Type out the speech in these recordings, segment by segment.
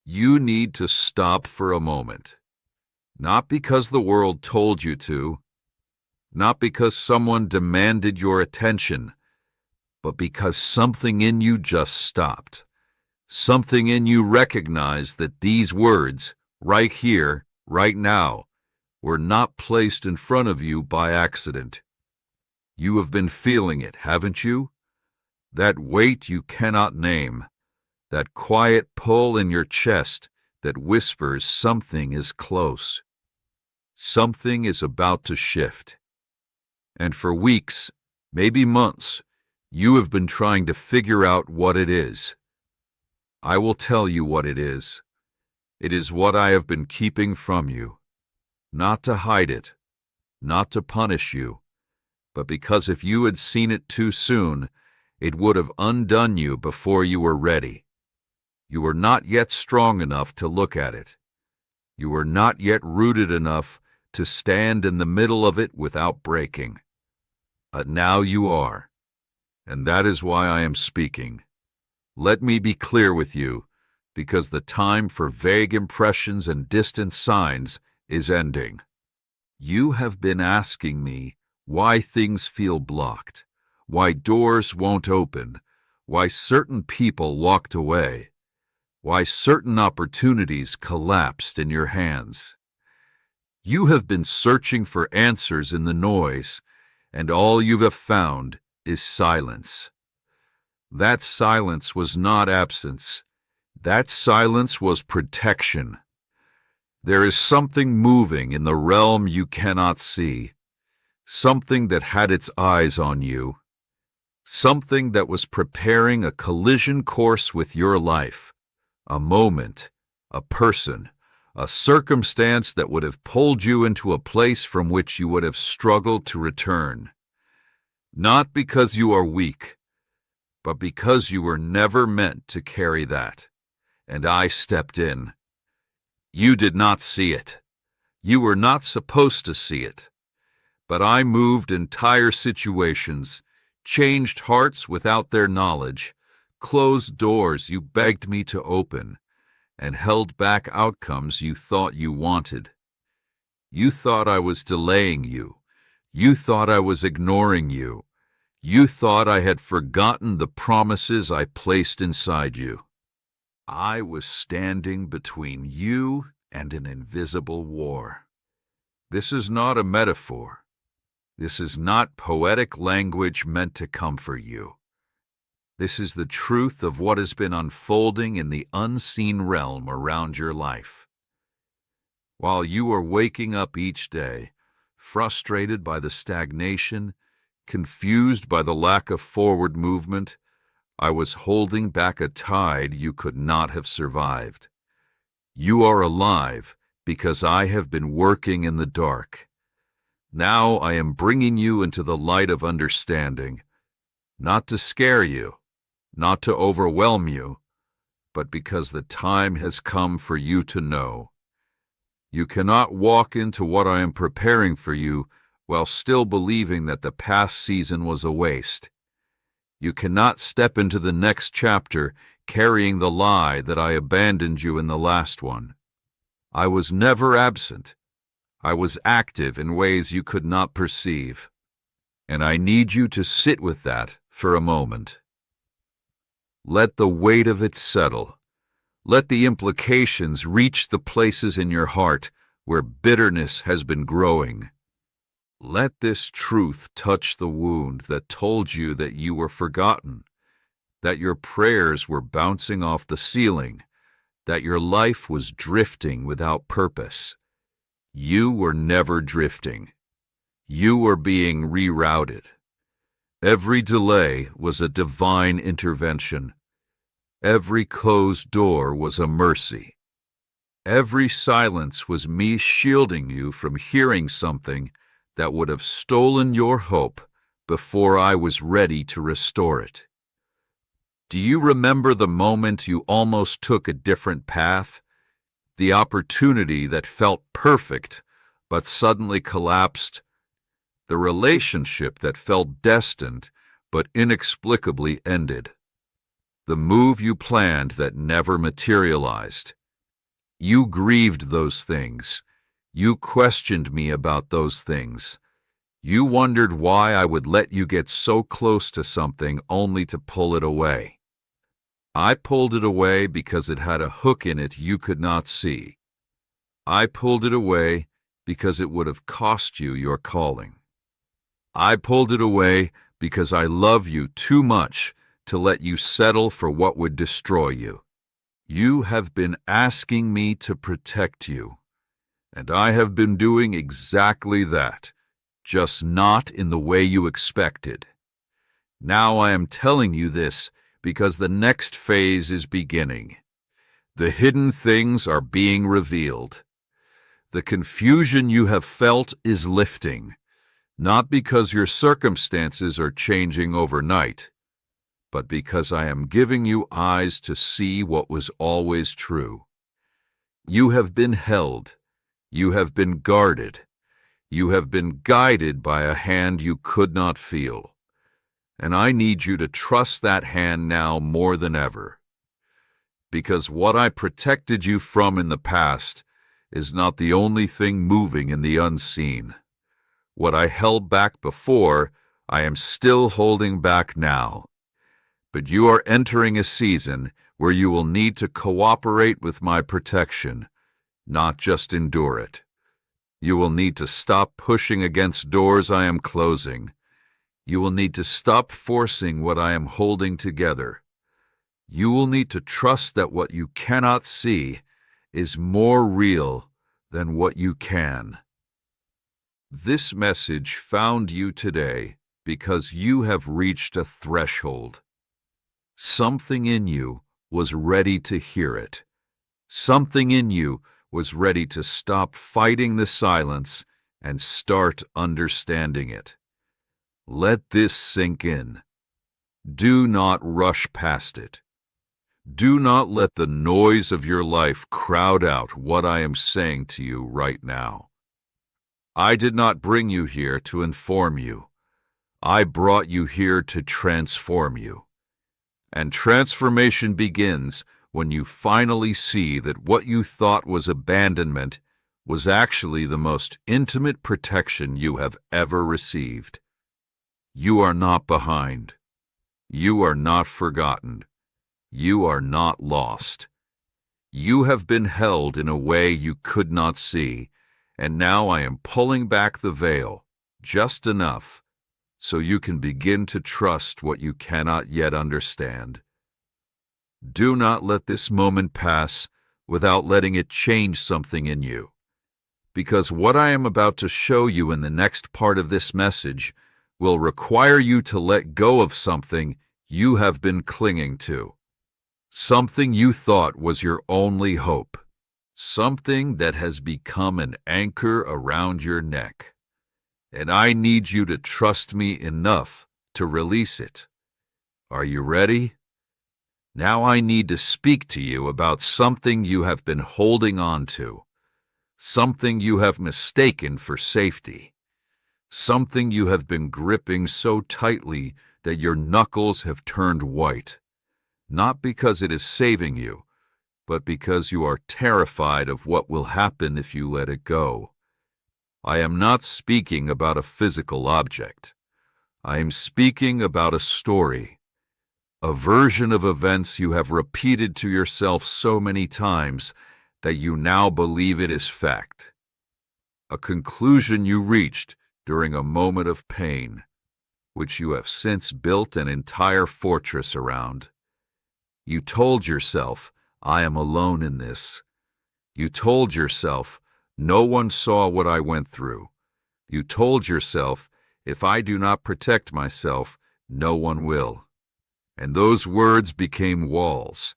You need to stop for a moment. Not because the world told you to, not because someone demanded your attention, but because something in you just stopped. Something in you recognized that these words, right here, right now, were not placed in front of you by accident. You have been feeling it, haven't you? That weight you cannot name, that quiet pull in your chest that whispers something is close. Something is about to shift. And for weeks, maybe months, you have been trying to figure out what it is. I will tell you what it is. It is what I have been keeping from you. Not to hide it, not to punish you, but because if you had seen it too soon, it would have undone you before you were ready. You were not yet strong enough to look at it. You were not yet rooted enough to stand in the middle of it without breaking. But now you are, and that is why I am speaking. Let me be clear with you, because the time for vague impressions and distant signs is ending. You have been asking me why things feel blocked, why doors won't open, why certain people walked away, why certain opportunities collapsed in your hands. You have been searching for answers in the noise, and all you have found is silence. That silence was not absence. That silence was protection. There is something moving in the realm you cannot see, something that had its eyes on you, something that was preparing a collision course with your life, a moment, a person, a circumstance that would have pulled you into a place from which you would have struggled to return. Not because you are weak, but because you were never meant to carry that. And I stepped in. You did not see it. You were not supposed to see it. But I moved entire situations, changed hearts without their knowledge, closed doors you begged me to open, and held back outcomes you thought you wanted. You thought I was delaying you. You thought I was ignoring you. You thought I had forgotten the promises I placed inside you. I was standing between you and an invisible war. This is not a metaphor. This is not poetic language meant to comfort you. This is the truth of what has been unfolding in the unseen realm around your life. While you are waking up each day, frustrated by the stagnation, confused by the lack of forward movement, I was holding back a tide you could not have survived. You are alive because I have been working in the dark. Now I am bringing you into the light of understanding, not to scare you, not to overwhelm you, but because the time has come for you to know. You cannot walk into what I am preparing for you while still believing that the past season was a waste. You cannot step into the next chapter carrying the lie that I abandoned you in the last one. I was never absent. I was active in ways you could not perceive. And I need you to sit with that for a moment. Let the weight of it settle. Let the implications reach the places in your heart where bitterness has been growing. Let this truth touch the wound that told you that you were forgotten, that your prayers were bouncing off the ceiling, that your life was drifting without purpose. You were never drifting. You were being rerouted. Every delay was a divine intervention. Every closed door was a mercy. Every silence was me shielding you from hearing something that would have stolen your hope before I was ready to restore it. Do you remember the moment you almost took a different path? The opportunity that felt perfect but suddenly collapsed? The relationship that felt destined but inexplicably ended? The move you planned that never materialized? You grieved those things. You questioned me about those things. You wondered why I would let you get so close to something only to pull it away. I pulled it away because it had a hook in it you could not see. I pulled it away because it would have cost you your calling. I pulled it away because I love you too much to let you settle for what would destroy you. You have been asking me to protect you, and I have been doing exactly that, just not in the way you expected. Now I am telling you this because the next phase is beginning. The hidden things are being revealed. The confusion you have felt is lifting, not because your circumstances are changing overnight, but because I am giving you eyes to see what was always true. You have been held. You have been guarded. You have been guided by a hand you could not feel. And I need you to trust that hand now more than ever. Because what I protected you from in the past is not the only thing moving in the unseen. What I held back before, I am still holding back now. But you are entering a season where you will need to cooperate with my protection, not just endure it. You will need to stop pushing against doors I am closing. You will need to stop forcing what I am holding together. You will need to trust that what you cannot see is more real than what you can. This message found you today because you have reached a threshold. Something in you was ready to hear it. Something in you was ready to stop fighting the silence and start understanding it. Let this sink in. Do not rush past it. Do not let the noise of your life crowd out what I am saying to you right now. I did not bring you here to inform you. I brought you here to transform you. And transformation begins when you finally see that what you thought was abandonment was actually the most intimate protection you have ever received. You are not behind. You are not forgotten. You are not lost. You have been held in a way you could not see, and now I am pulling back the veil, just enough, so you can begin to trust what you cannot yet understand. Do not let this moment pass without letting it change something in you, because what I am about to show you in the next part of this message will require you to let go of something you have been clinging to, something you thought was your only hope, something that has become an anchor around your neck. And I need you to trust me enough to release it. Are you ready? Now I need to speak to you about something you have been holding on to, something you have mistaken for safety, something you have been gripping so tightly that your knuckles have turned white, not because it is saving you, but because you are terrified of what will happen if you let it go. I am not speaking about a physical object. I am speaking about a story, a version of events you have repeated to yourself so many times that you now believe it is fact, a conclusion you reached during a moment of pain, which you have since built an entire fortress around. You told yourself, I am alone in this. You told yourself, no one saw what I went through. You told yourself, if I do not protect myself, no one will. And those words became walls.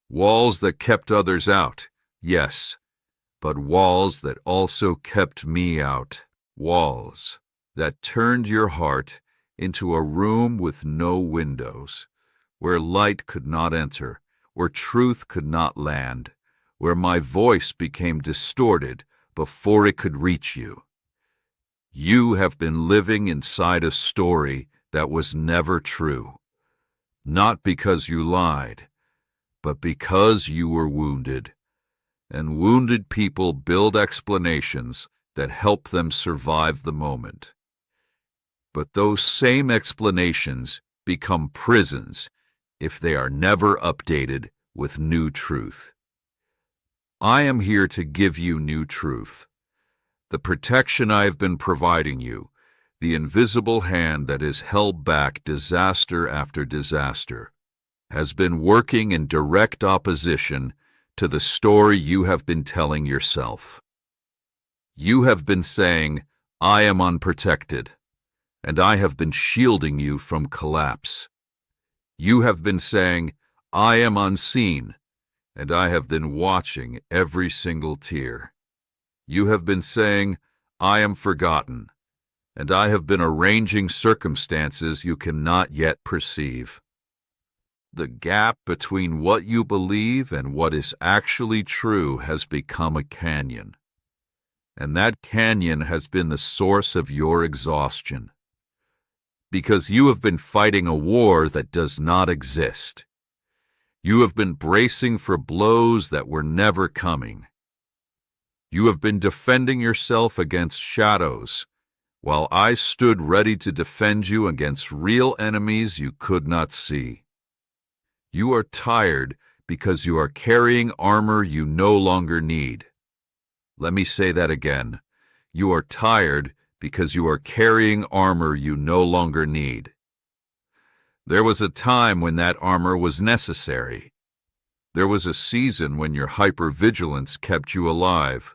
Walls that kept others out, yes, but walls that also kept me out. Walls that turned your heart into a room with no windows, where light could not enter, where truth could not land, where my voice became distorted before it could reach you. You have been living inside a story that was never true, not because you lied, but because you were wounded. and wounded people build explanations that help them survive the moment. But those same explanations become prisons if they are never updated with new truth. I am here to give you new truth. The protection I have been providing you, the invisible hand that has held back disaster after disaster, has been working in direct opposition to the story you have been telling yourself. You have been saying, "I am unprotected," and I have been shielding you from collapse. You have been saying, "I am unseen," and I have been watching every single tear. You have been saying, "I am forgotten," and I have been arranging circumstances you cannot yet perceive. The gap between what you believe and what is actually true has become a canyon, and that canyon has been the source of your exhaustion. Because you have been fighting a war that does not exist. You have been bracing for blows that were never coming. You have been defending yourself against shadows, while I stood ready to defend you against real enemies you could not see. You are tired because you are carrying armor you no longer need. Let me say that again. You are tired because you are carrying armor you no longer need. There was a time when that armor was necessary. There was a season when your hypervigilance kept you alive.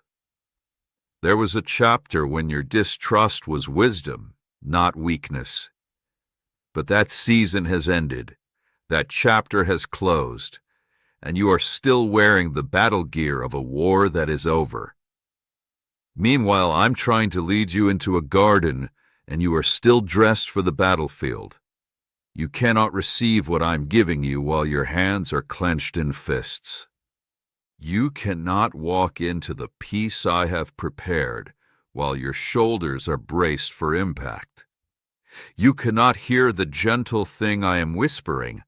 There was a chapter when your distrust was wisdom, not weakness. But that season has ended. That chapter has closed, and you are still wearing the battle gear of a war that is over. Meanwhile, I'm trying to lead you into a garden, and you are still dressed for the battlefield. You cannot receive what I'm giving you while your hands are clenched in fists. You cannot walk into the peace I have prepared while your shoulders are braced for impact. You cannot hear the gentle thing I am whispering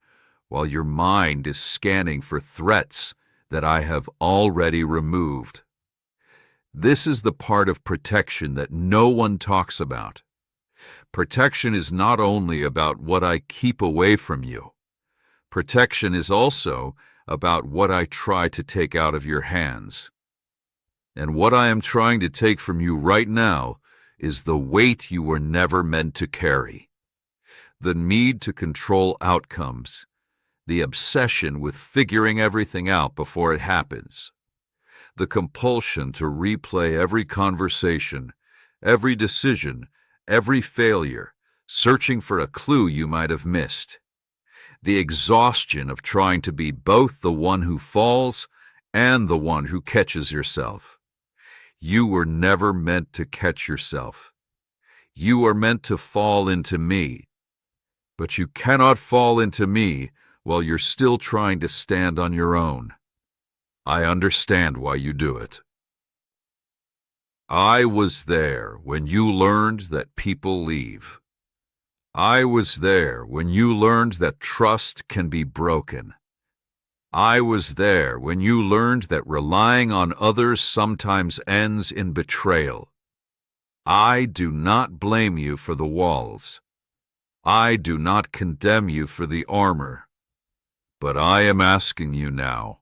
while your mind is scanning for threats that I have already removed. This is the part of protection that no one talks about. Protection is not only about what I keep away from you. Protection is also about what I try to take out of your hands. And what I am trying to take from you right now is the weight you were never meant to carry. The need to control outcomes. The obsession with figuring everything out before it happens. The compulsion to replay every conversation, every decision, every failure, searching for a clue you might have missed. The exhaustion of trying to be both the one who falls and the one who catches yourself. You were never meant to catch yourself. You are meant to fall into me. But you cannot fall into me while you're still trying to stand on your own. I understand why you do it. I was there when you learned that people leave. I was there when you learned that trust can be broken. I was there when you learned that relying on others sometimes ends in betrayal. I do not blame you for the walls. I do not condemn you for the armor. But I am asking you now,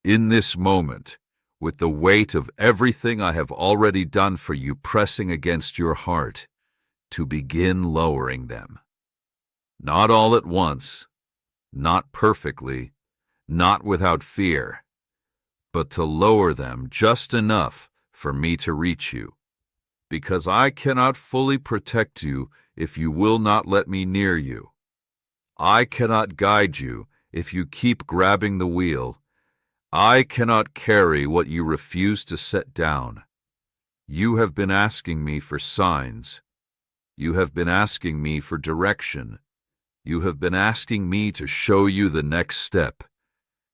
in this moment, with the weight of everything I have already done for you pressing against your heart, to begin lowering them. Not all at once, not perfectly, not without fear, but to lower them just enough for me to reach you, because I cannot fully protect you if you will not let me near you. I cannot guide you if you keep grabbing the wheel. I cannot carry what you refuse to set down. You have been asking me for signs. You have been asking me for direction. You have been asking me to show you the next step.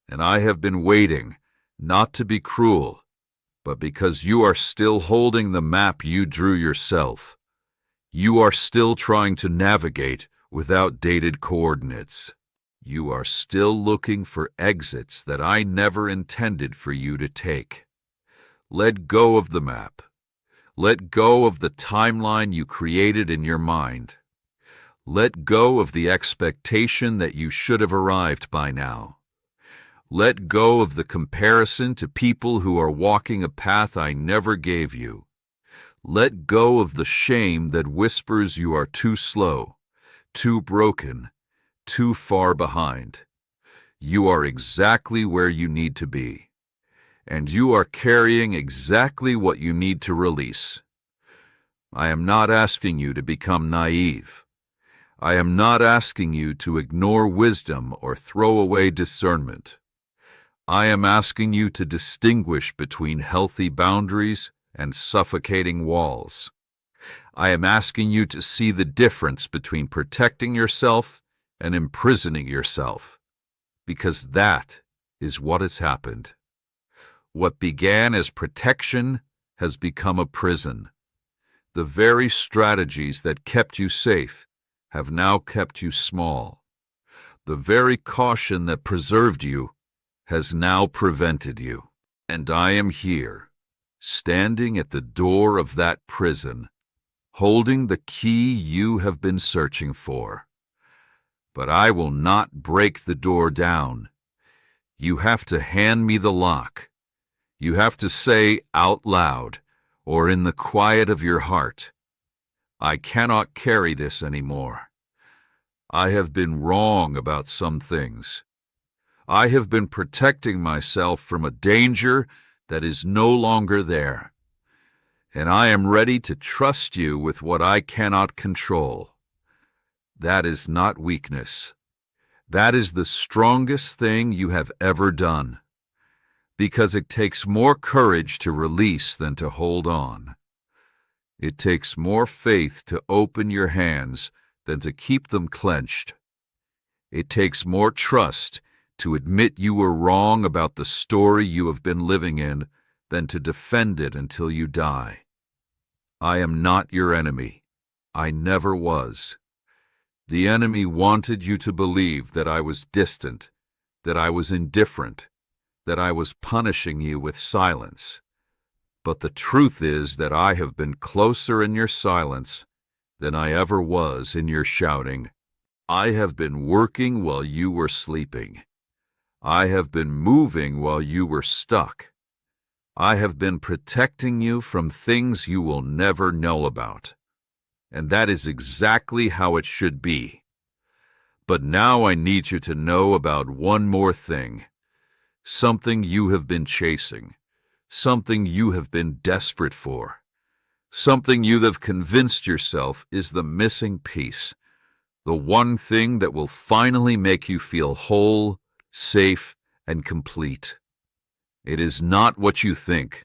And I have been waiting, not to be cruel, but because you are still holding the map you drew yourself. You are still trying to navigate without dated coordinates. You are still looking for exits that I never intended for you to take. Let go of the map. Let go of the timeline you created in your mind. Let go of the expectation that you should have arrived by now. Let go of the comparison to people who are walking a path I never gave you. Let go of the shame that whispers you are too slow, too broken, too far behind. You are exactly where you need to be, and you are carrying exactly what you need to release. I am not asking you to become naive. I am not asking you to ignore wisdom or throw away discernment. I am asking you to distinguish between healthy boundaries and suffocating walls. I am asking you to see the difference between protecting yourself and imprisoning yourself, because that is what has happened. What began as protection has become a prison. The very strategies that kept you safe have now kept you small. The very caution that preserved you has now prevented you. And I am here, standing at the door of that prison, holding the key you have been searching for. But I will not break the door down. You have to hand me the lock. You have to say out loud, or in the quiet of your heart, I cannot carry this anymore. I have been wrong about some things. I have been protecting myself from a danger that is no longer there. And I am ready to trust you with what I cannot control. That is not weakness. That is the strongest thing you have ever done, because it takes more courage to release than to hold on. It takes more faith to open your hands than to keep them clenched. It takes more trust to admit you were wrong about the story you have been living in than to defend it until you die. I am not your enemy. I never was. The enemy wanted you to believe that I was distant, that I was indifferent, that I was punishing you with silence. But the truth is that I have been closer in your silence than I ever was in your shouting. I have been working while you were sleeping. I have been moving while you were stuck. I have been protecting you from things you will never know about. And that is exactly how it should be. But now I need you to know about one more thing. Something you have been chasing. Something you have been desperate for. Something you have convinced yourself is the missing piece. The one thing that will finally make you feel whole, safe, and complete. It is not what you think,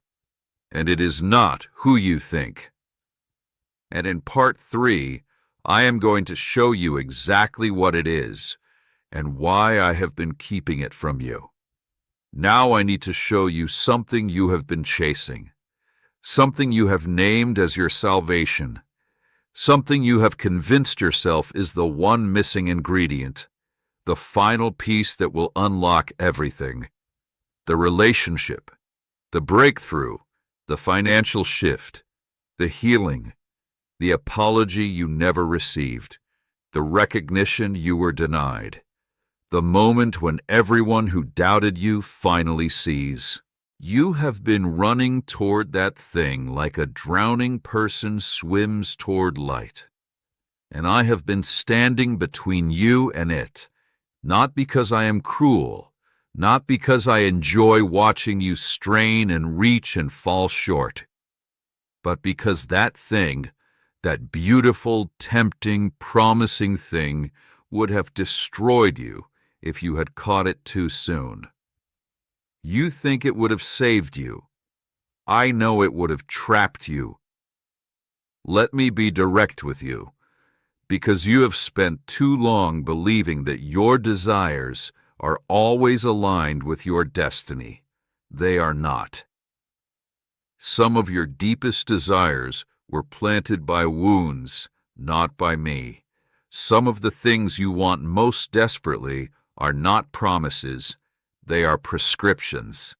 and it is not who you think. And in part 3, I am going to show you exactly what it is and why I have been keeping it from you. Now I need to show you something you have been chasing, something you have named as your salvation, something you have convinced yourself is the one missing ingredient, the final piece that will unlock everything. The relationship, the breakthrough, the financial shift, the healing, the apology you never received, the recognition you were denied, the moment when everyone who doubted you finally sees. You have been running toward that thing like a drowning person swims toward light. And I have been standing between you and it, not because I am cruel, not because I enjoy watching you strain and reach and fall short, but because that thing, that beautiful, tempting, promising thing, would have destroyed you if you had caught it too soon. You think it would have saved you. I know it would have trapped you. Let me be direct with you, because you have spent too long believing that your desires are always aligned with your destiny. They are not. Some of your deepest desires were planted by wounds, not by me. Some of the things you want most desperately are not promises, they are prescriptions.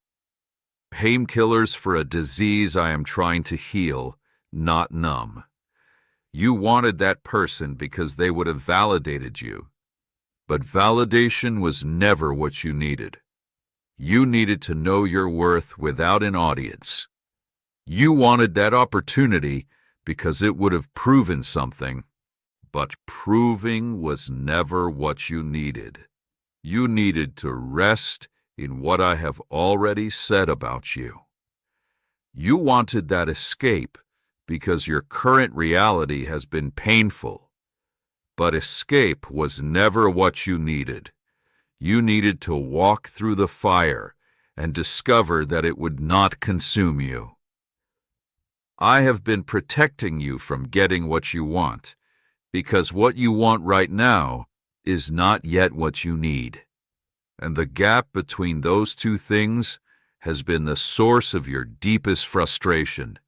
Painkillers for a disease I am trying to heal, not numb. You wanted that person because they would have validated you. But validation was never what you needed. You needed to know your worth without an audience. You wanted that opportunity because it would have proven something, but proving was never what you needed. You needed to rest in what I have already said about you. You wanted that escape because your current reality has been painful. But escape was never what you needed. You needed to walk through the fire and discover that it would not consume you. I have been protecting you from getting what you want, because what you want right now is not yet what you need. And the gap between those two things has been the source of your deepest frustration.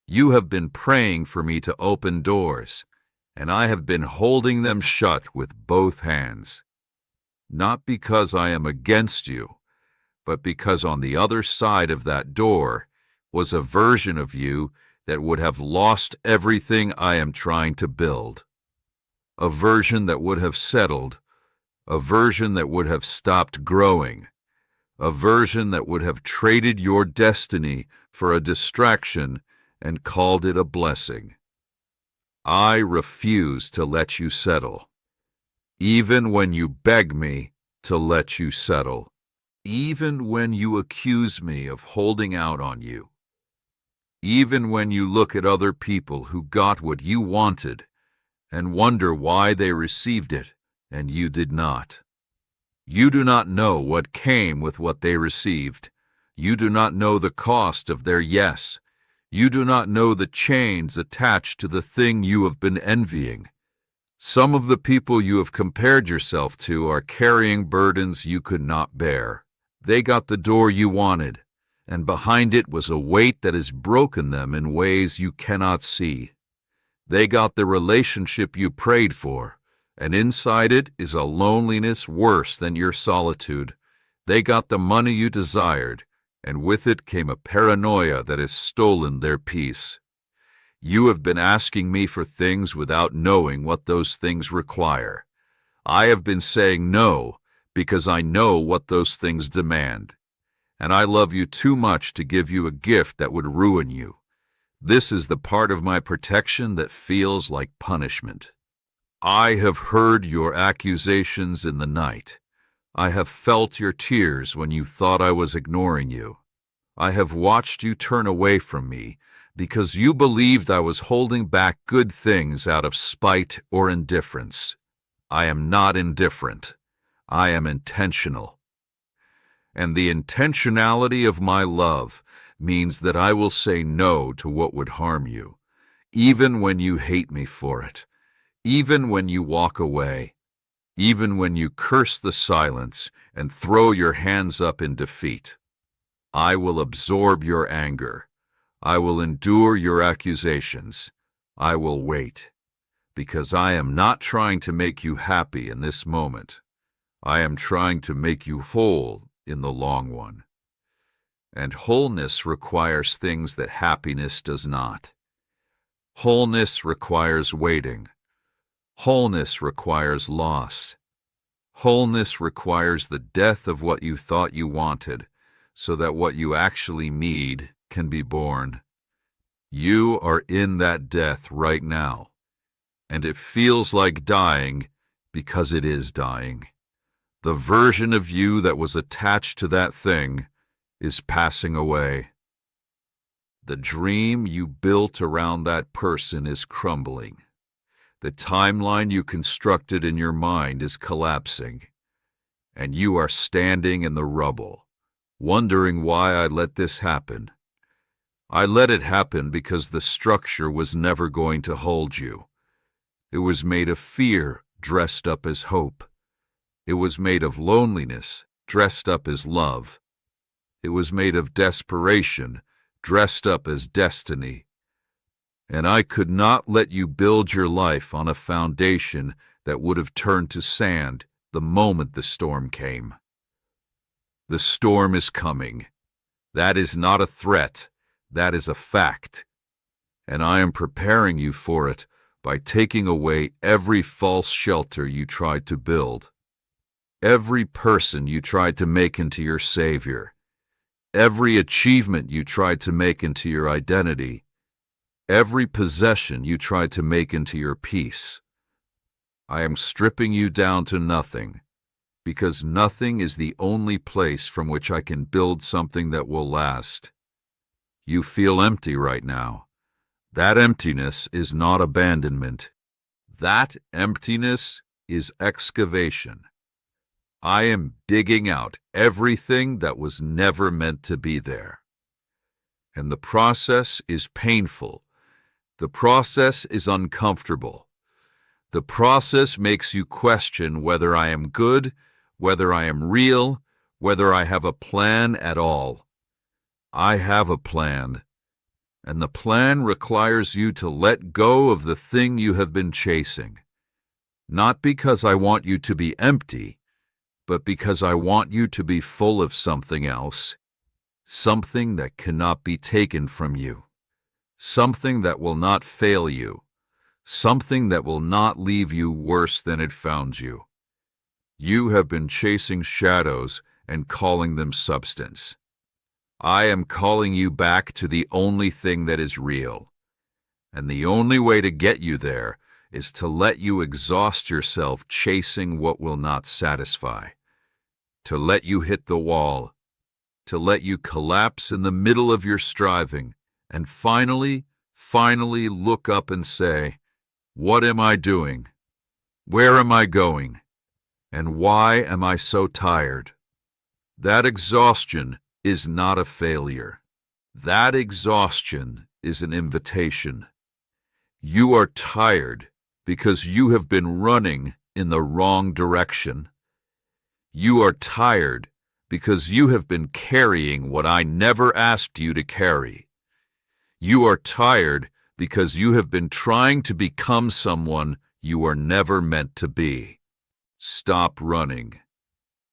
You have been praying for me to open doors, and I have been holding them shut with both hands. Not because I am against you, but because on the other side of that door was a version of you that would have lost everything I am trying to build. A version that would have settled, a version that would have stopped growing, a version that would have traded your destiny for a distraction and called it a blessing. I refuse to let you settle, even when you beg me to let you settle, even when you accuse me of holding out on you, even when you look at other people who got what you wanted and wonder why they received it and you did not. You do not know what came with what they received. You do not know the cost of their yes. You do not know the chains attached to the thing you have been envying. Some of the people you have compared yourself to are carrying burdens you could not bear. They got the door you wanted, and behind it was a weight that has broken them in ways you cannot see. They got the relationship you prayed for, and inside it is a loneliness worse than your solitude. They got the money you desired, and with it came a paranoia that has stolen their peace. You have been asking me for things without knowing what those things require. I have been saying no because I know what those things demand. And I love you too much to give you a gift that would ruin you. This is the part of my protection that feels like punishment. I have heard your accusations in the night. I have felt your tears when you thought I was ignoring you. I have watched you turn away from me because you believed I was holding back good things out of spite or indifference. I am not indifferent. I am intentional. And the intentionality of my love means that I will say no to what would harm you, even when you hate me for it, even when you walk away, even when you curse the silence and throw your hands up in defeat. I will absorb your anger. I will endure your accusations. I will wait, because I am not trying to make you happy in this moment. I am trying to make you whole in the long one. And wholeness requires things that happiness does not. Wholeness requires waiting. Wholeness requires loss. Wholeness requires the death of what you thought you wanted, so that what you actually need can be born. You are in that death right now, and it feels like dying because it is dying. The version of you that was attached to that thing is passing away. The dream you built around that person is crumbling. The timeline you constructed in your mind is collapsing, and you are standing in the rubble, wondering why I let this happen. I let it happen because the structure was never going to hold you. It was made of fear dressed up as hope. It was made of loneliness dressed up as love. It was made of desperation dressed up as destiny. And I could not let you build your life on a foundation that would have turned to sand the moment the storm came. The storm is coming. That is not a threat. That is a fact. And I am preparing you for it by taking away every false shelter you tried to build, every person you tried to make into your savior, every achievement you tried to make into your identity, every possession you tried to make into your peace. I am stripping you down to nothing, because nothing is the only place from which I can build something that will last. You feel empty right now. That emptiness is not abandonment. That emptiness is excavation. I am digging out everything that was never meant to be there. And the process is painful. The process is uncomfortable. The process makes you question whether I am good, whether I am real, whether I have a plan at all. I have a plan. And the plan requires you to let go of the thing you have been chasing. Not because I want you to be empty, but because I want you to be full of something else, something that cannot be taken from you, something that will not fail you, something that will not leave you worse than it found you. You have been chasing shadows and calling them substance. I am calling you back to the only thing that is real. And the only way to get you there is to let you exhaust yourself chasing what will not satisfy, to let you hit the wall, to let you collapse in the middle of your striving, and finally look up and say, "What am I doing? Where am I going? And why am I so tired?" That exhaustion is not a failure. That exhaustion is an invitation. You are tired because you have been running in the wrong direction. You are tired because you have been carrying what I never asked you to carry. You are tired because you have been trying to become someone you are never meant to be. Stop running.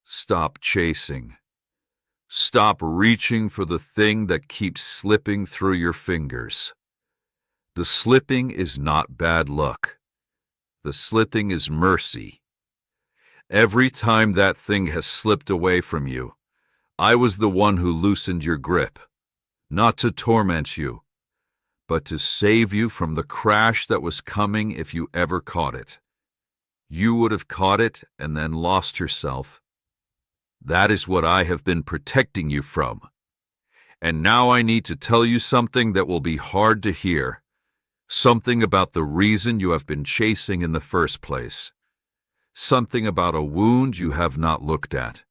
Stop chasing. Stop reaching for the thing that keeps slipping through your fingers. The slipping is not bad luck. The slipping is mercy. Every time that thing has slipped away from you, I was the one who loosened your grip, not to torment you, but to save you from the crash that was coming if you ever caught it. You would have caught it and then lost yourself. That is what I have been protecting you from. And now I need to tell you something that will be hard to hear, something about the reason you have been chasing in the first place, something about a wound you have not looked at,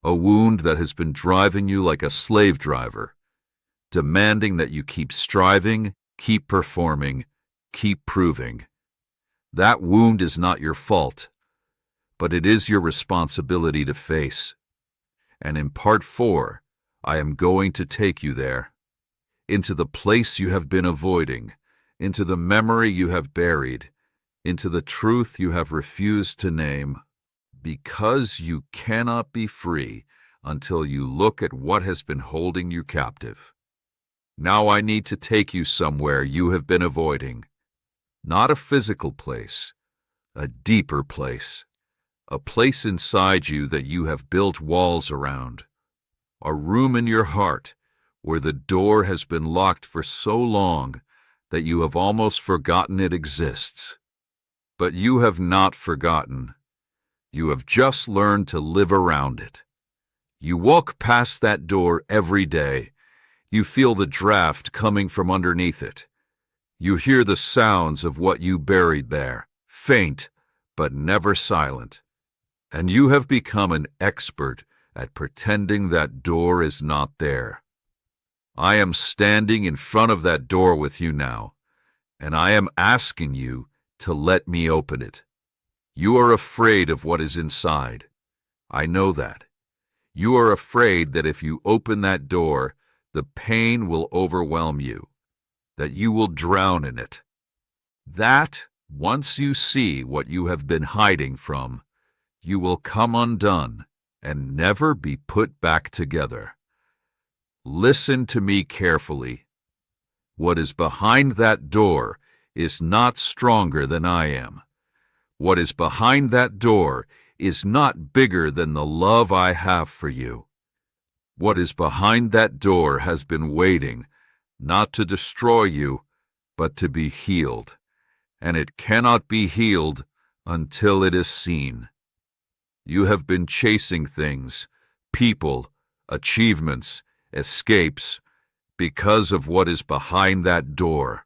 a wound that has been driving you like a slave driver, demanding that you keep striving, keep performing, keep proving. That wound is not your fault, but it is your responsibility to face. And in part 4, I am going to take you there, into the place you have been avoiding, into the memory you have buried, into the truth you have refused to name, because you cannot be free until you look at what has been holding you captive. Now I need to take you somewhere you have been avoiding, not a physical place, a deeper place. A place inside you that you have built walls around. A room in your heart where the door has been locked for so long that you have almost forgotten it exists. But you have not forgotten. You have just learned to live around it. You walk past that door every day. You feel the draft coming from underneath it. You hear the sounds of what you buried there, faint but never silent. And you have become an expert at pretending that door is not there. I am standing in front of that door with you now, and I am asking you to let me open it. You are afraid of what is inside. I know that. You are afraid that if you open that door, the pain will overwhelm you, that you will drown in it. That, once you see what you have been hiding from, you will come undone and never be put back together. Listen to me carefully. What is behind that door is not stronger than I am. What is behind that door is not bigger than the love I have for you. What is behind that door has been waiting, not to destroy you, but to be healed, and it cannot be healed until it is seen. You have been chasing things, people, achievements, escapes, because of what is behind that door.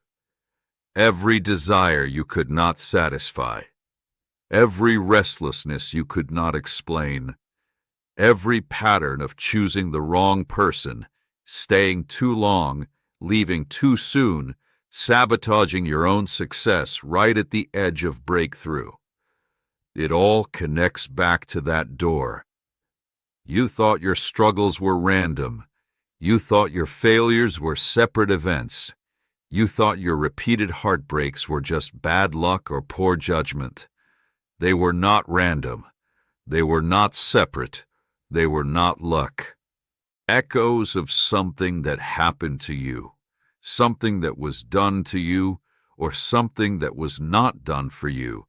Every desire you could not satisfy, every restlessness you could not explain, every pattern of choosing the wrong person, staying too long, leaving too soon, sabotaging your own success right at the edge of breakthrough. It all connects back to that door. You thought your struggles were random. You thought your failures were separate events. You thought your repeated heartbreaks were just bad luck or poor judgment. They were not random. They were not separate. They were not luck. Echoes of something that happened to you, something that was done to you, or something that was not done for you,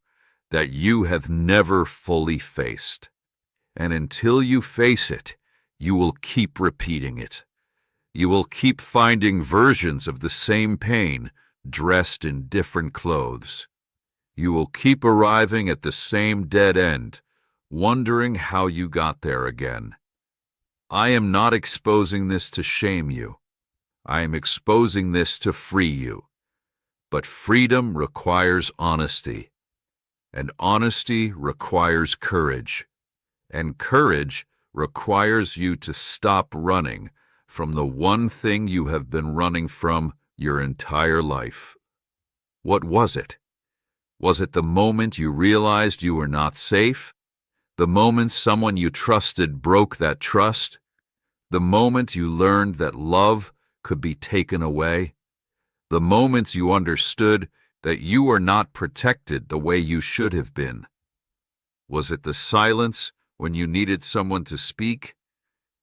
that you have never fully faced. And until you face it, you will keep repeating it. You will keep finding versions of the same pain, dressed in different clothes. You will keep arriving at the same dead end, wondering how you got there again. I am not exposing this to shame you. I am exposing this to free you. But freedom requires honesty, and honesty requires courage, and courage requires you to stop running from the one thing you have been running from your entire life. What was it? Was it the moment you realized you were not safe? The moment someone you trusted broke that trust? The moment you learned that love could be taken away? The moments you understood that you were not protected the way you should have been? Was it the silence when you needed someone to speak?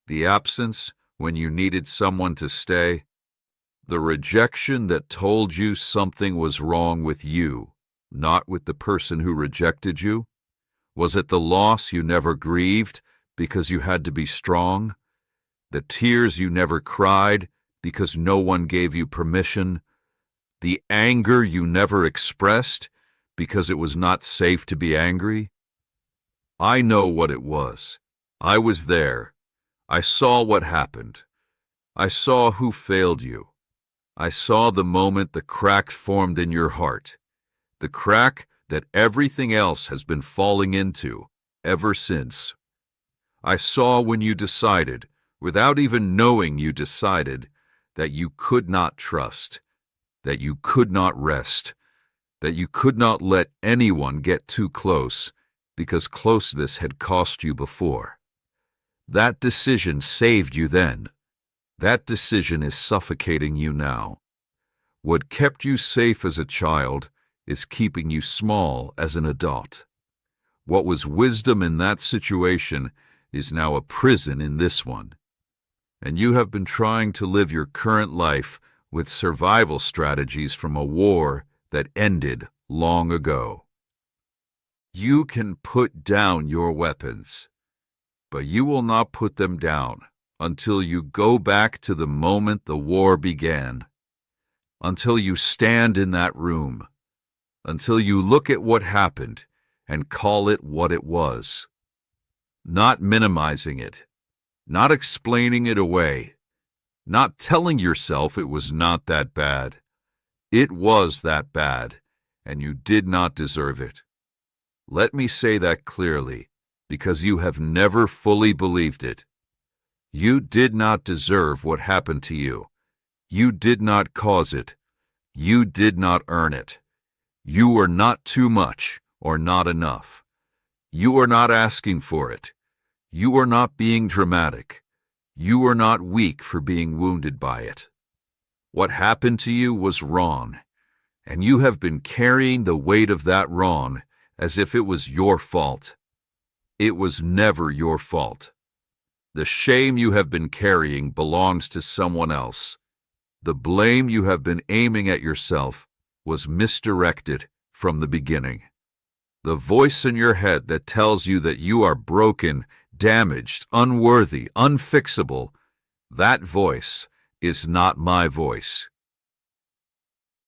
The absence when you needed someone to stay? The rejection that told you something was wrong with you, not with the person who rejected you? Was it the loss you never grieved because you had to be strong? The tears you never cried because no one gave you permission? The anger you never expressed because it was not safe to be angry? I know what it was. I was there. I saw what happened. I saw who failed you. I saw the moment the crack formed in your heart, the crack that everything else has been falling into ever since. I saw when you decided, without even knowing you decided, that you could not trust, that you could not rest, that you could not let anyone get too close because closeness had cost you before. That decision saved you then. That decision is suffocating you now. What kept you safe as a child is keeping you small as an adult. What was wisdom in that situation is now a prison in this one. And you have been trying to live your current life with survival strategies from a war that ended long ago. You can put down your weapons, but you will not put them down until you go back to the moment the war began, until you stand in that room, until you look at what happened and call it what it was. Not minimizing it, not explaining it away, not telling yourself it was not that bad. It was that bad, and you did not deserve it. Let me say that clearly, because you have never fully believed it. You did not deserve what happened to you. You did not cause it. You did not earn it. You were not too much or not enough. You are not asking for it. You are not being dramatic. You are not weak for being wounded by it. What happened to you was wrong, and you have been carrying the weight of that wrong as if it was your fault. It was never your fault. The shame you have been carrying belongs to someone else. The blame you have been aiming at yourself was misdirected from the beginning. The voice in your head that tells you that you are broken, damaged, unworthy, unfixable, that voice is not my voice.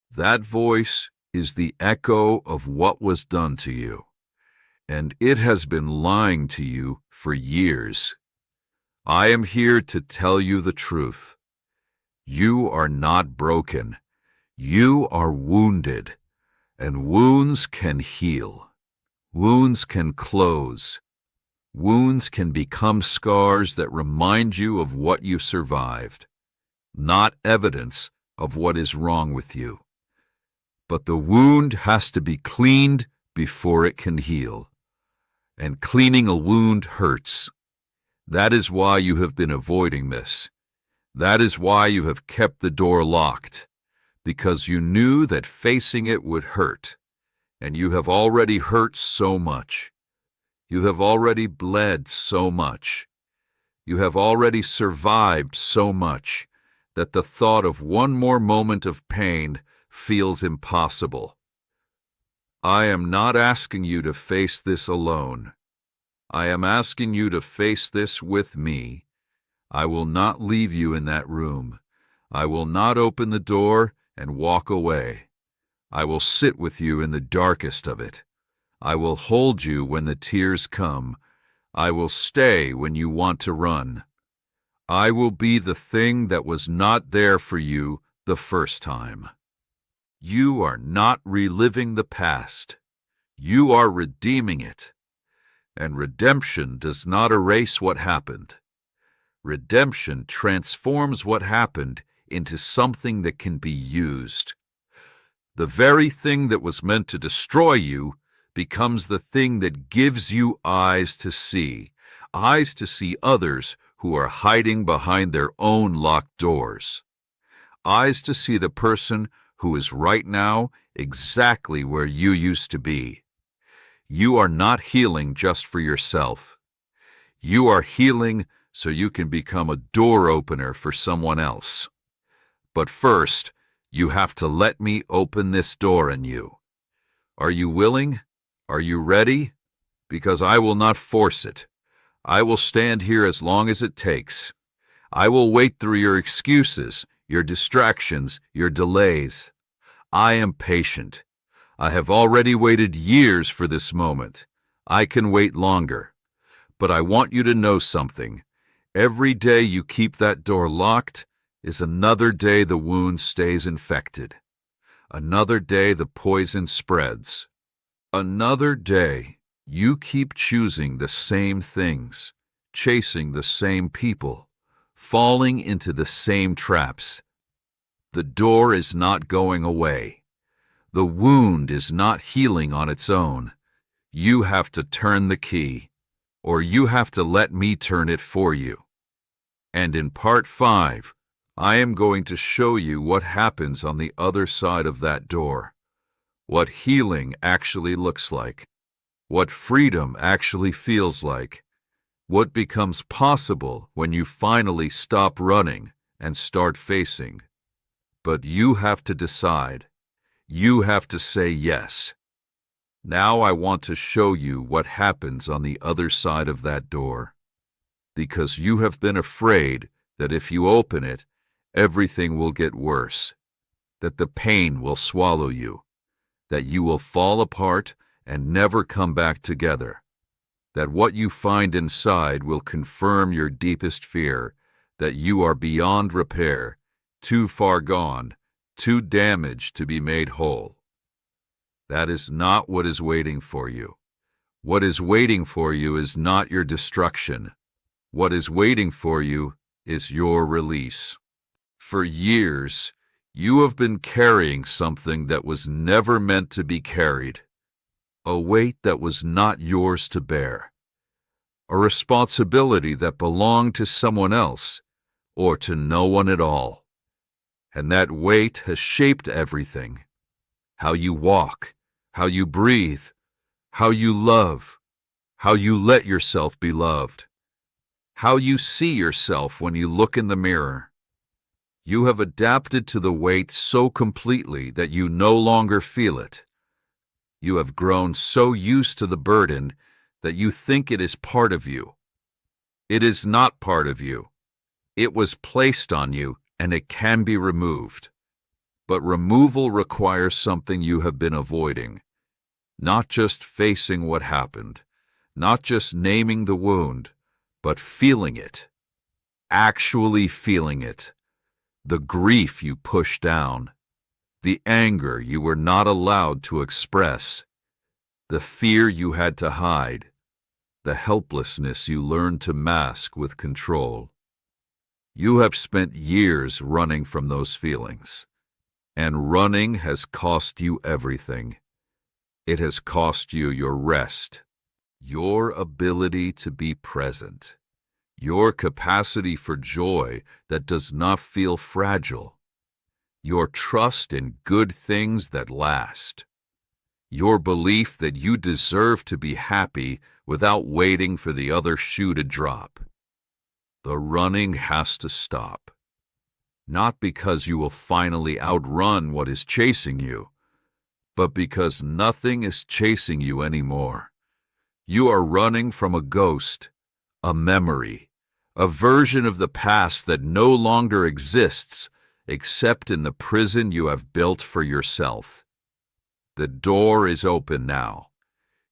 That voice is the echo of what was done to you, and it has been lying to you for years. I am here to tell you the truth. You are not broken. You are wounded, and wounds can heal. Wounds can close. Wounds can become scars that remind you of what you survived, not evidence of what is wrong with you. But the wound has to be cleaned before it can heal. And cleaning a wound hurts. That is why you have been avoiding this. That is why you have kept the door locked, because you knew that facing it would hurt, and you have already hurt so much. You have already bled so much. You have already survived so much that the thought of one more moment of pain feels impossible. I am not asking you to face this alone. I am asking you to face this with me. I will not leave you in that room. I will not open the door and walk away. I will sit with you in the darkest of it. I will hold you when the tears come. I will stay when you want to run. I will be the thing that was not there for you the first time. You are not reliving the past. You are redeeming it. And redemption does not erase what happened. Redemption transforms what happened into something that can be used. The very thing that was meant to destroy you becomes the thing that gives you eyes to see others who are hiding behind their own locked doors. Eyes to see the person who is right now exactly where you used to be. You are not healing just for yourself. You are healing so you can become a door opener for someone else. But first, you have to let me open this door in you. Are you willing? Are you ready? Because I will not force it. I will stand here as long as it takes. I will wait through your excuses, your distractions, your delays. I am patient. I have already waited years for this moment. I can wait longer. But I want you to know something. Every day you keep that door locked is another day the wound stays infected. Another day the poison spreads. Another day you keep choosing the same things, chasing the same people, falling into the same traps. The door is not going away. The wound is not healing on its own. You have to turn the key, or you have to let me turn it for you. And in part 5, I am going to show you what happens on the other side of that door, what healing actually looks like, what freedom actually feels like, what becomes possible when you finally stop running and start facing. But you have to decide. You have to say yes. Now I want to show you what happens on the other side of that door. Because you have been afraid that if you open it, everything will get worse, that the pain will swallow you, that you will fall apart and never come back together, that what you find inside will confirm your deepest fear, that you are beyond repair, too far gone, too damaged to be made whole. That is not what is waiting for you. What is waiting for you is not your destruction. What is waiting for you is your release. For years, you have been carrying something that was never meant to be carried, a weight that was not yours to bear, a responsibility that belonged to someone else or to no one at all. And that weight has shaped everything. How you walk, how you breathe, how you love, how you let yourself be loved, how you see yourself when you look in the mirror. You have adapted to the weight so completely that you no longer feel it. You have grown so used to the burden that you think it is part of you. It is not part of you. It was placed on you, and it can be removed. But removal requires something you have been avoiding. Not just facing what happened, not just naming the wound, but feeling it. Actually feeling it. The grief you pushed down. The anger you were not allowed to express. The fear you had to hide. The helplessness you learned to mask with control. You have spent years running from those feelings, and running has cost you everything. It has cost you your rest, your ability to be present, your capacity for joy that does not feel fragile, your trust in good things that last, your belief that you deserve to be happy without waiting for the other shoe to drop. The running has to stop. Not because you will finally outrun what is chasing you, but because nothing is chasing you anymore. You are running from a ghost, a memory, a version of the past that no longer exists except in the prison you have built for yourself. The door is open now.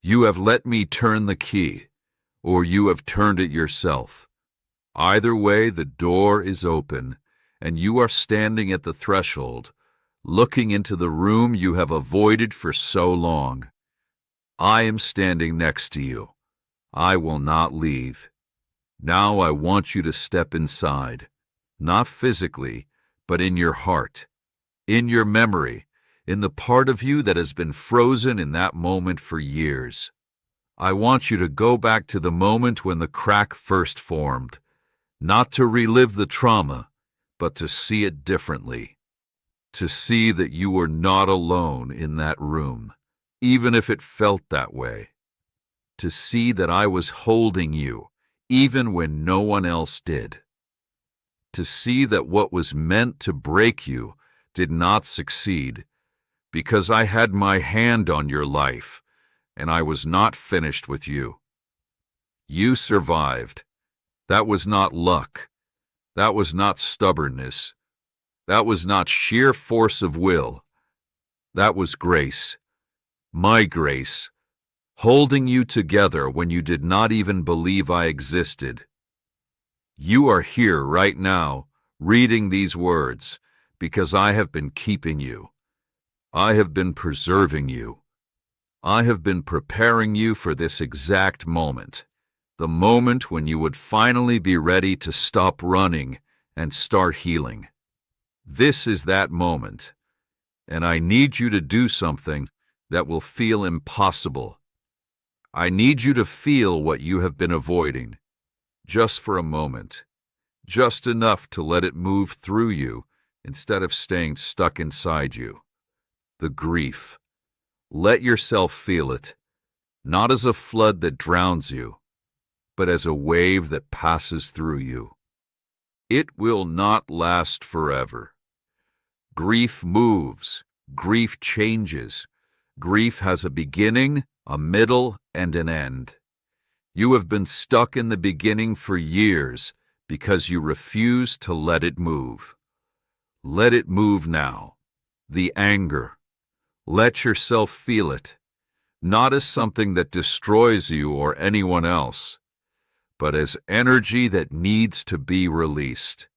You have let me turn the key, or you have turned it yourself. Either way, the door is open, and you are standing at the threshold, looking into the room you have avoided for so long. I am standing next to you. I will not leave. Now I want you to step inside, not physically, but in your heart, in your memory, in the part of you that has been frozen in that moment for years. I want you to go back to the moment when the crack first formed, not to relive the trauma, but to see it differently, to see that you were not alone in that room, even if it felt that way, to see that I was holding you, even when no one else did, to see that what was meant to break you did not succeed, because I had my hand on your life, and I was not finished with you. You survived. That was not luck. That was not stubbornness. That was not sheer force of will. That was grace. My grace, holding you together when you did not even believe I existed. You are here right now, reading these words, because I have been keeping you. I have been preserving you. I have been preparing you for this exact moment. The moment when you would finally be ready to stop running and start healing. This is that moment, and I need you to do something that will feel impossible. I need you to feel what you have been avoiding, just for a moment, just enough to let it move through you instead of staying stuck inside you. The grief. Let yourself feel it, not as a flood that drowns you, but as a wave that passes through you. It will not last forever. Grief moves. Grief changes. Grief has a beginning, a middle, and an end. You have been stuck in the beginning for years because you refuse to let it move. Let it move now. The anger. Let yourself feel it, not as something that destroys you or anyone else, but as energy that needs to be released.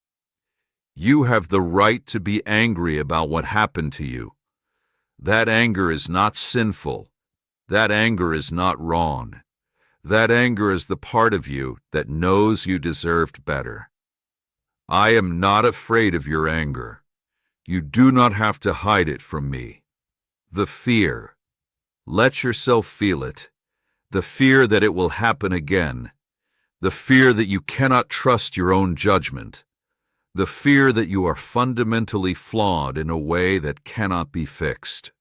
You have the right to be angry about what happened to you. That anger is not sinful. That anger is not wrong. That anger is the part of you that knows you deserved better. I am not afraid of your anger. You do not have to hide it from me. The fear. Let yourself feel it. The fear that it will happen again. The fear that you cannot trust your own judgment. The fear that you are fundamentally flawed in a way that cannot be fixed.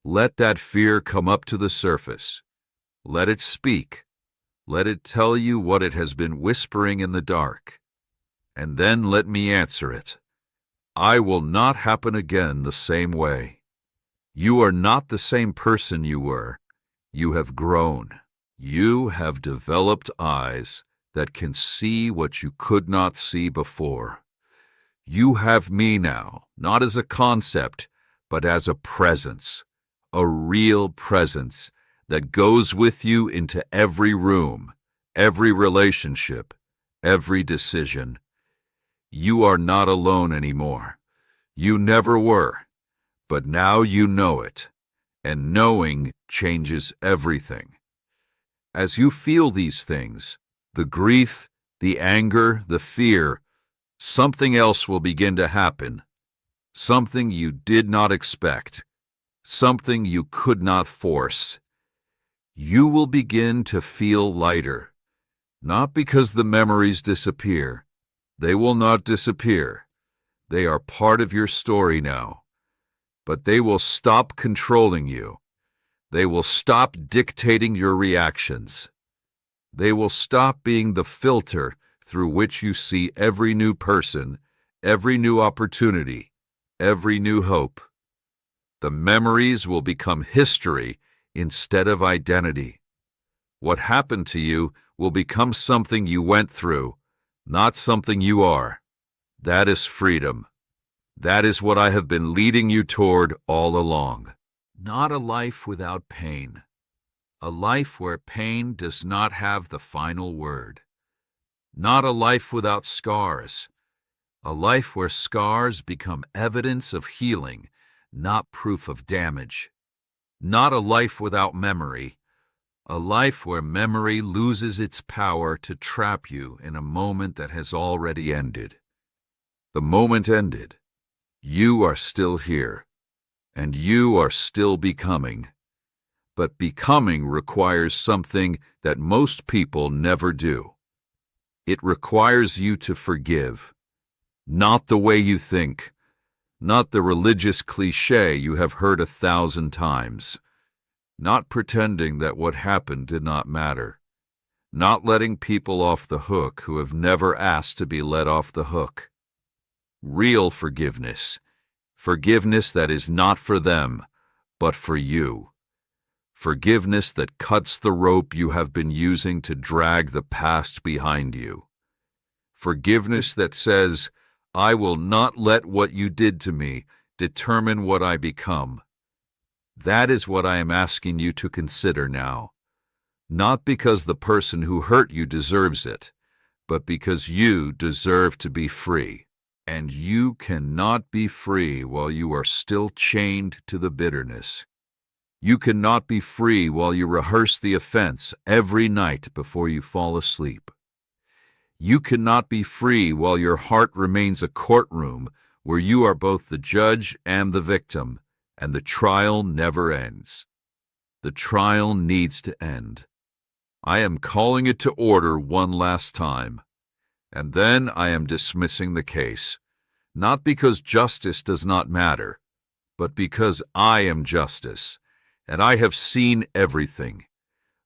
Let that fear come up to the surface. Let it speak. Let it tell you what it has been whispering in the dark, and then let me answer it. I will not happen again the same way. You are not the same person you were. You have grown. You have developed eyes that can see what you could not see before. You have me now, not as a concept, but as a presence, a real presence that goes with you into every room, every relationship, every decision. You are not alone anymore. You never were, but now you know it, and knowing changes everything. As you feel these things, the grief, the anger, the fear, something else will begin to happen, something you did not expect, something you could not force. You will begin to feel lighter, not because the memories disappear. They will not disappear. They are part of your story now. But they will stop controlling you. They will stop dictating your reactions. They will stop being the filter through which you see every new person, every new opportunity, every new hope. The memories will become history instead of identity. What happened to you will become something you went through, not something you are. That is freedom. That is what I have been leading you toward all along. Not a life without pain. A life where pain does not have the final word. Not a life without scars. A life where scars become evidence of healing, not proof of damage. Not a life without memory. A life where memory loses its power to trap you in a moment that has already ended. The moment ended. You are still here, and you are still becoming. But becoming requires something that most people never do. It requires you to forgive. Not the way you think, not the religious cliché you have heard 1,000 times, not pretending that what happened did not matter, not letting people off the hook who have never asked to be let off the hook. Real forgiveness, forgiveness that is not for them, but for you. Forgiveness that cuts the rope you have been using to drag the past behind you. Forgiveness that says, I will not let what you did to me determine what I become. That is what I am asking you to consider now. Not because the person who hurt you deserves it, but because you deserve to be free. And you cannot be free while you are still chained to the bitterness. You cannot be free while you rehearse the offense every night before you fall asleep. You cannot be free while your heart remains a courtroom where you are both the judge and the victim, and the trial never ends. The trial needs to end. I am calling it to order one last time, and then I am dismissing the case, not because justice does not matter, but because I am justice, and I have seen everything.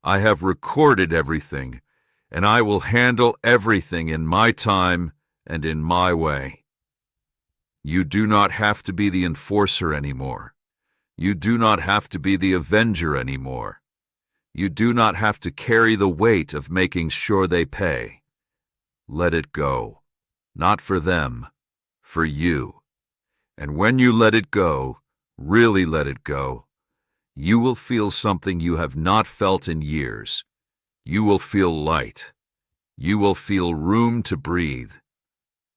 I have recorded everything, and I will handle everything in my time and in my way. You do not have to be the enforcer anymore. You do not have to be the avenger anymore. You do not have to carry the weight of making sure they pay. Let it go. Not for them, for you. And when you let it go, really let it go, you will feel something you have not felt in years. You will feel light. You will feel room to breathe.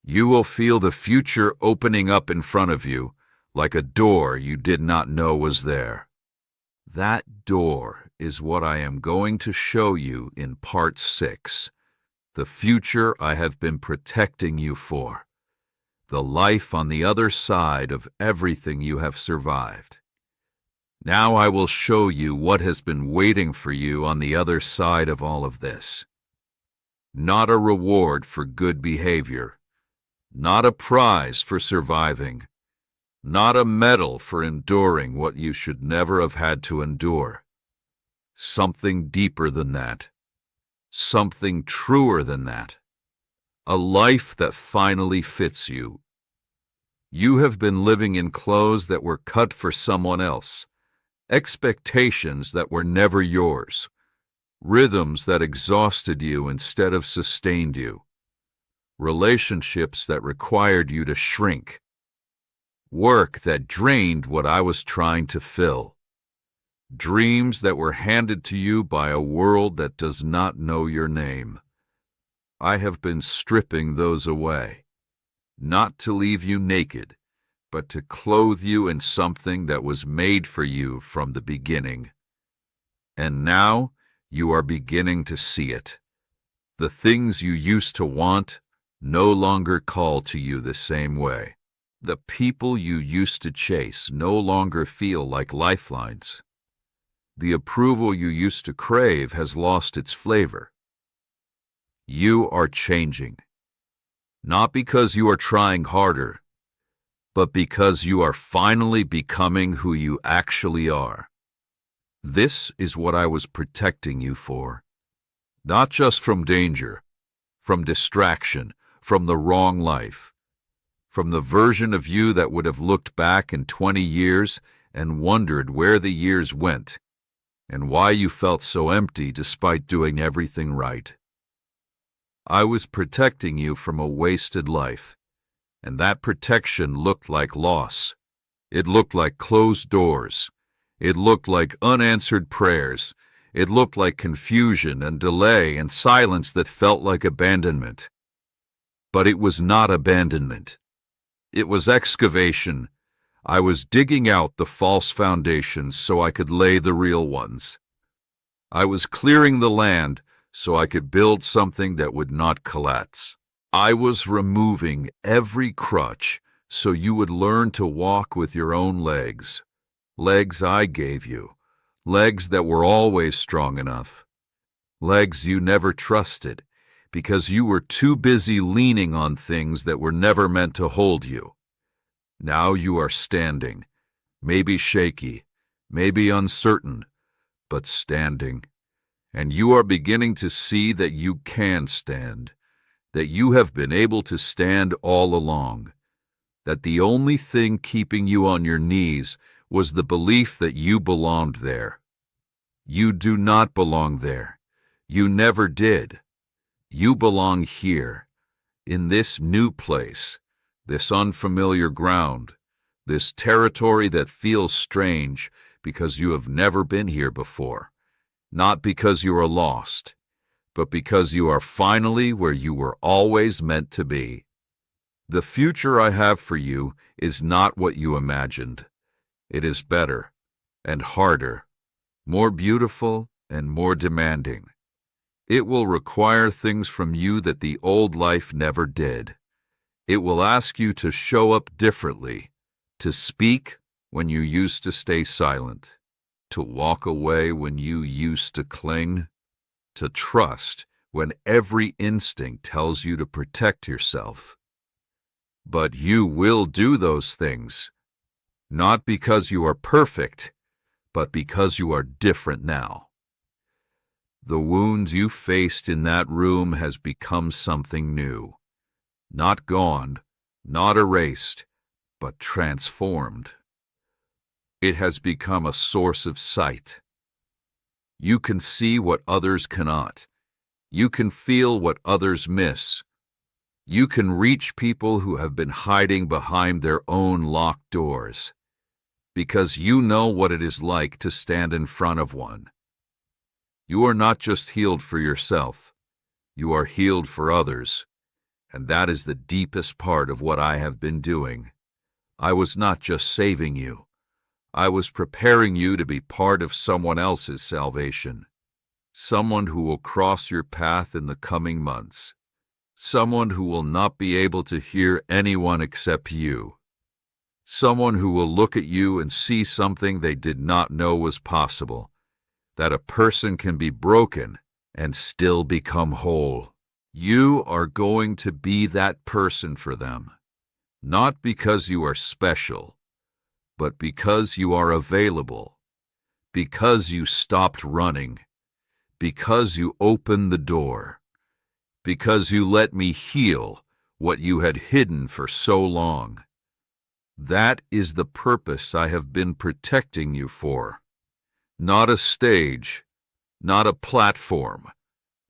You will feel the future opening up in front of you like a door you did not know was there. That door is what I am going to show you in Part 6, the future I have been protecting you for, the life on the other side of everything you have survived. Now I will show you what has been waiting for you on the other side of all of this. Not a reward for good behavior, not a prize for surviving, not a medal for enduring what you should never have had to endure. Something deeper than that. something truer than that, a life that finally fits you. You have been living in clothes that were cut for someone else, expectations that were never yours, rhythms that exhausted you instead of sustained you, relationships that required you to shrink, work that drained what I was trying to fill, dreams that were handed to you by a world that does not know your name. I have been stripping those away, not to leave you naked, but to clothe you in something that was made for you from the beginning. And now you are beginning to see it. The things you used to want no longer call to you the same way. The people you used to chase no longer feel like lifelines. The approval you used to crave has lost its flavor. You are changing, not because you are trying harder, but because you are finally becoming who you actually are. This is what I was protecting you for. Not just from danger, from distraction, from the wrong life, from the version of you that would have looked back in 20 years and wondered where the years went and why you felt so empty despite doing everything right. I was protecting you from a wasted life, and that protection looked like loss. It looked like closed doors. It looked like unanswered prayers. It looked like confusion and delay and silence that felt like abandonment. But it was not abandonment. It was excavation. I was digging out the false foundations so I could lay the real ones. I was clearing the land so I could build something that would not collapse. I was removing every crutch so you would learn to walk with your own legs. Legs I gave you. Legs that were always strong enough. Legs you never trusted because you were too busy leaning on things that were never meant to hold you. Now you are standing, maybe shaky, maybe uncertain, but standing. And you are beginning to see that you can stand, that you have been able to stand all along, that the only thing keeping you on your knees was the belief that you belonged there. You do not belong there. You never did. You belong here, in this new place, this unfamiliar ground, this territory that feels strange because you have never been here before. Not because you are lost, but because you are finally where you were always meant to be. The future I have for you is not what you imagined. It is better and harder, more beautiful and more demanding. It will require things from you that the old life never did. It will ask you to show up differently, to speak when you used to stay silent, to walk away when you used to cling, to trust when every instinct tells you to protect yourself. But you will do those things, not because you are perfect, but because you are different now. The wounds you faced in that room has become something new, not gone, not erased, but transformed. It has become a source of sight. You can see what others cannot. You can feel what others miss. You can reach people who have been hiding behind their own locked doors, because you know what it is like to stand in front of one. You are not just healed for yourself. You are healed for others, and that is the deepest part of what I have been doing. I was not just saving you. I was preparing you to be part of someone else's salvation, someone who will cross your path in the coming months, someone who will not be able to hear anyone except you, someone who will look at you and see something they did not know was possible, that a person can be broken and still become whole. You are going to be that person for them, not because you are special, but because you are available, because you stopped running, because you opened the door, because you let me heal what you had hidden for so long. That is the purpose I have been protecting you for. Not a stage, not a platform,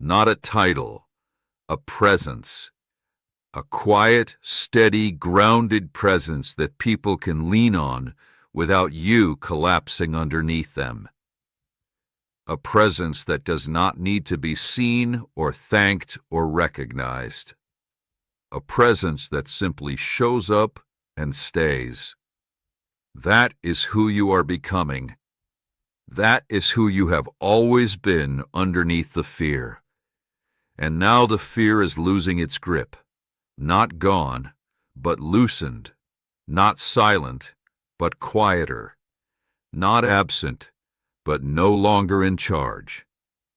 not a title, a presence. A quiet, steady, grounded presence that people can lean on without you collapsing underneath them. A presence that does not need to be seen or thanked or recognized. A presence that simply shows up and stays. That is who you are becoming. That is who you have always been underneath the fear. And now the fear is losing its grip. Not gone, but loosened. Not silent, but quieter. Not absent, but no longer in charge.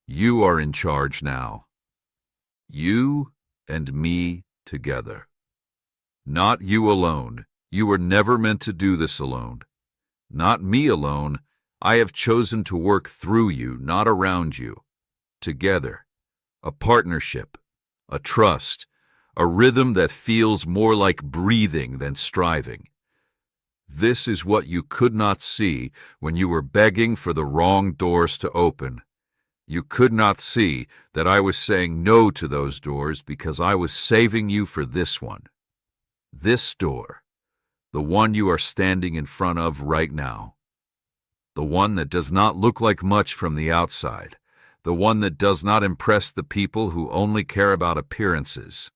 You are in charge now. You and me together. Not you alone. You were never meant to do this alone. Not me alone. I have chosen to work through you, not around you. Together. A partnership. A trust. A rhythm that feels more like breathing than striving. This is what you could not see when you were begging for the wrong doors to open. You could not see that I was saying no to those doors because I was saving you for this one. This door, the one you are standing in front of right now. The one that does not look like much from the outside. The one that does not impress the people who only care about appearances.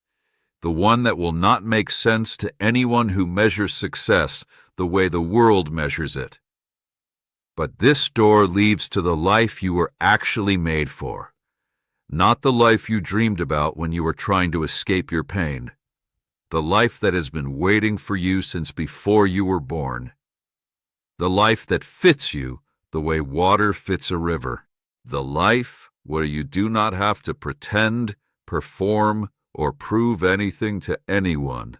The one that will not make sense to anyone who measures success the way the world measures it. But this door leads to the life you were actually made for, not the life you dreamed about when you were trying to escape your pain, the life that has been waiting for you since before you were born, the life that fits you the way water fits a river, the life where you do not have to pretend, perform, or prove anything to anyone,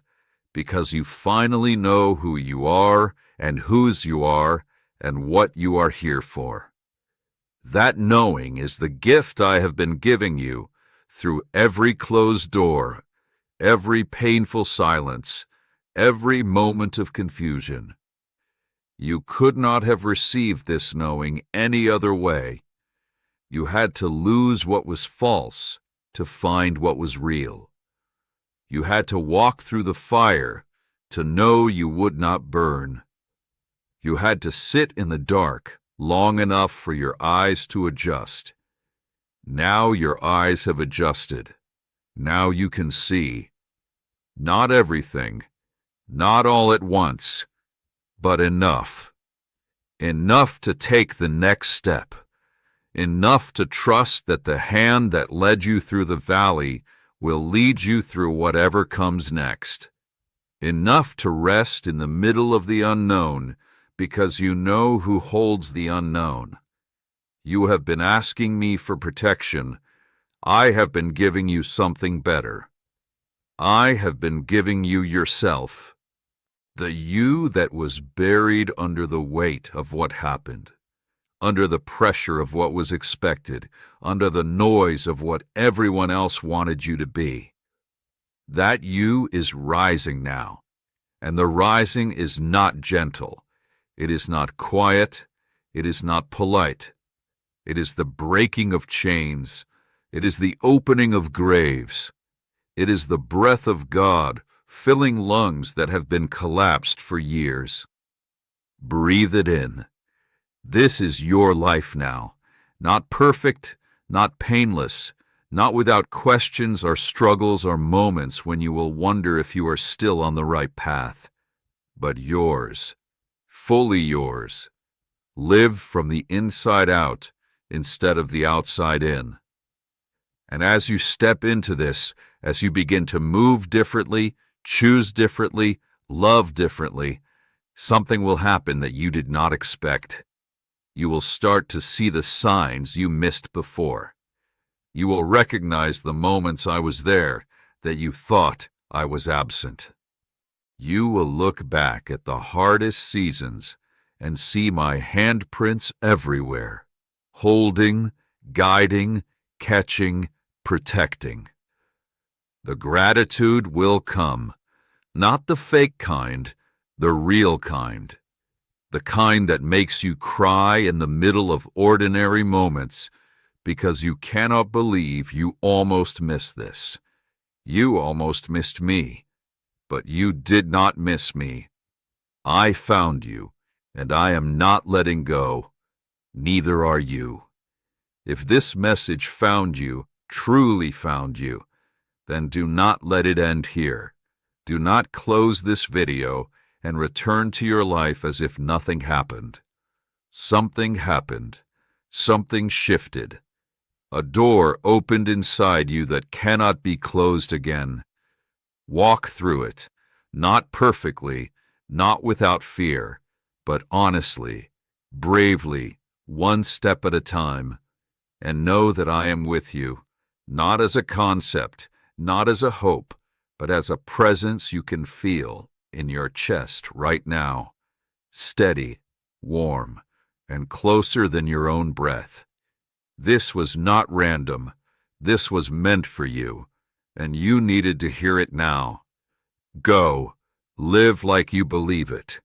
because you finally know who you are and whose you are and what you are here for. That knowing is the gift I have been giving you through every closed door, every painful silence, every moment of confusion. You could not have received this knowing any other way. You had to lose what was false to find what was real. You had to walk through the fire to know you would not burn. You had to sit in the dark long enough for your eyes to adjust. Now your eyes have adjusted. Now you can see. Not everything, not all at once, but enough. Enough to take the next step. Enough to trust that the hand that led you through the valley will lead you through whatever comes next. Enough to rest in the middle of the unknown because you know who holds the unknown. You have been asking me for protection. I have been giving you something better. I have been giving you yourself. The you that was buried under the weight of what happened. Under the pressure of what was expected, under the noise of what everyone else wanted you to be. That you is rising now, and the rising is not gentle. It is not quiet. It is not polite. It is the breaking of chains. It is the opening of graves. It is the breath of God filling lungs that have been collapsed for years. Breathe it in. This is your life now, not perfect, not painless, not without questions or struggles or moments when you will wonder if you are still on the right path, but yours, fully yours. Live from the inside out instead of the outside in. And as you step into this, as you begin to move differently, choose differently, love differently, something will happen that you did not expect. You will start to see the signs you missed before. You will recognize the moments I was there that you thought I was absent. You will look back at the hardest seasons and see my handprints everywhere, holding, guiding, catching, protecting. The gratitude will come, not the fake kind, the real kind. The kind that makes you cry in the middle of ordinary moments because you cannot believe you almost missed this. You almost missed me, but you did not miss me. I found you, and I am not letting go. Neither are you. If this message found you, truly found you, then do not let it end here. Do not close this video and return to your life as if nothing happened. Something happened. Something shifted. A door opened inside you that cannot be closed again. Walk through it, not perfectly, not without fear, but honestly, bravely, one step at a time, and know that I am with you, not as a concept, not as a hope, but as a presence you can feel in your chest right now, steady, warm, and closer than your own breath. This was not random. This was meant for you, and you needed to hear it now. Go, live like you believe it.